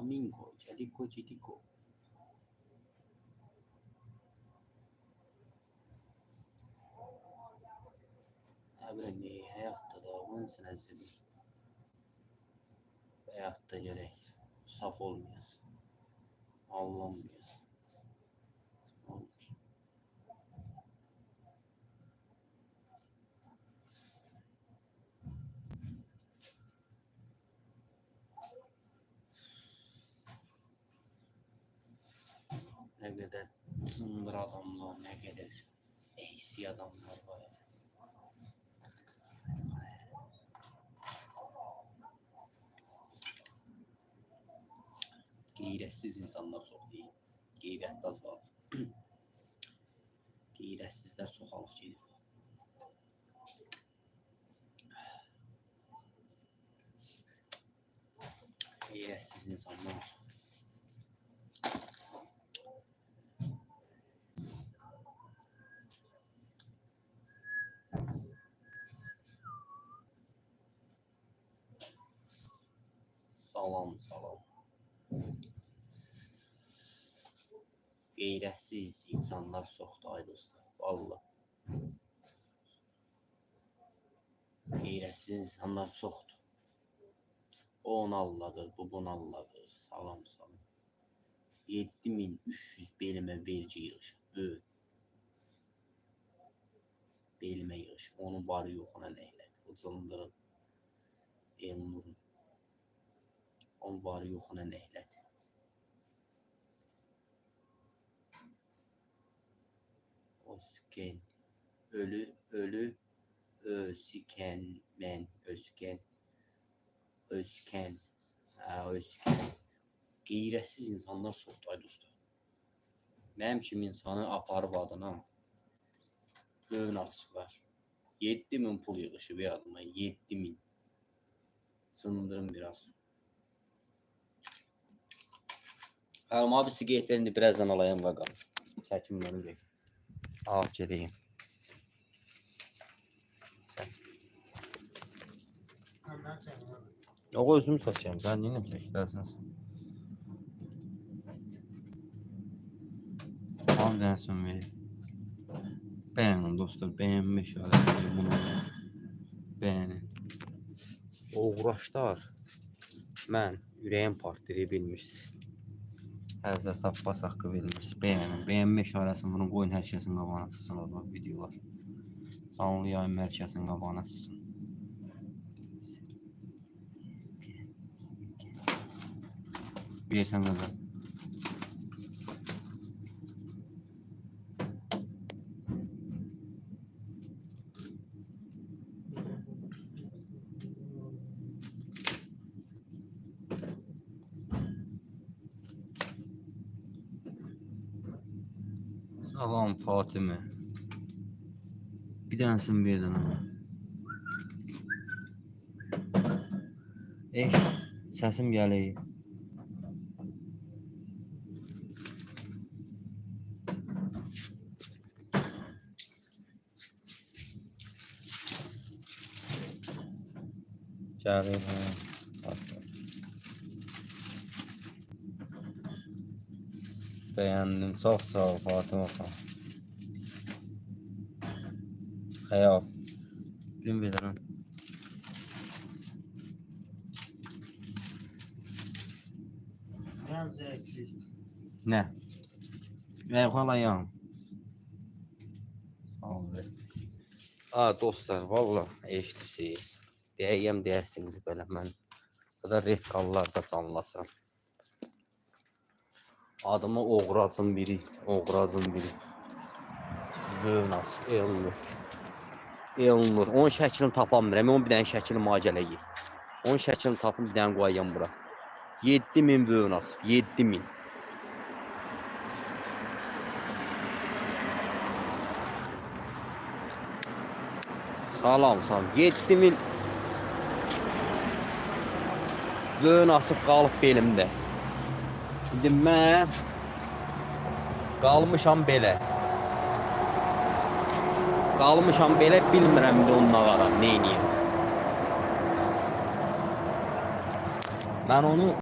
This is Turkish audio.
Flamingo, Celico, Celico. Əbrəmi həyatda da onun sinəsidir. Həyatda gərək saf olmayasın. Allanmayasın. Ne kadar zındır adamlar, ne kadar eksi adamlar var. Geyretsiz insanlar çok değil. Geyrətli az var. Geyretsizler çok alıp gelir. Geyretsiz insanlar var. Salam, salam. Geyretsiz insanlar çoxdur ay dostlar. Vallahi. Geyretsiz insanlar çoxdur. O onu alladır, bu bunu alladır. Salam, salam. 7300 belimə vergi yığış. Böyük. Belimə yığış. Onun varı yoxuna neylədi. O cındırın. Elnurun. Onun varı yoxuna neylədi. Özken. Ölü. Özken. Men. Özken. Özken. Özken. Qeyrətsiz insanlar çoxdur ay dostlar. Mənim kimi insanı aparıb adına böyün açıqlar. 7000 pul yığışı bir adıma. 7000. Sındırım biraz. Xələm abi siqaretlərini birazdan alayım bakalım. Çəkimləri ver. Al gedeyim. Yok özüm saçayım. Sen yine çekilersiniz. Al densin ver. Beğenin dostlar. Beğenmiş öyle bunu. Beğenin. Uğraşlar. Mən ürəyim partiri bilmişsiniz. Həzər Abbas haqqı verilmiş. Beğenin. Beğenme işarəsini bunu qoyun hər kəsin qabağına çıxsın orada videolar. Canlı yayın mərkəzinin qabağına çıxsın. Bilirsən qızım. Salam Fatime. Bir dansın verdin ama. Səsim gəlir. Gəlir. Beğendim. Çok sağ ol Fatıma Hanım. Hayal. Gün veririm. Ne? Ben kalayım. Sağ ol be. Dostlar valla eşitsiz. Deyəm deyirsiniz belə mən. Kadar rekkallarda canlasam. Adımı oğrazın biri. Böyünas, Elnur. Onun şəklini tapamıram. Onun bir dənə şəklini macələyi. Onun şəklini tapım bir dənə qoyayım bura. 7000 böyünas. 7000. Salam. 7000 böyünasıb qalıb belimdə. Şimdi mən qalmışam belə. Bilmirəm də onun ağaram, neyniyim. Mən onu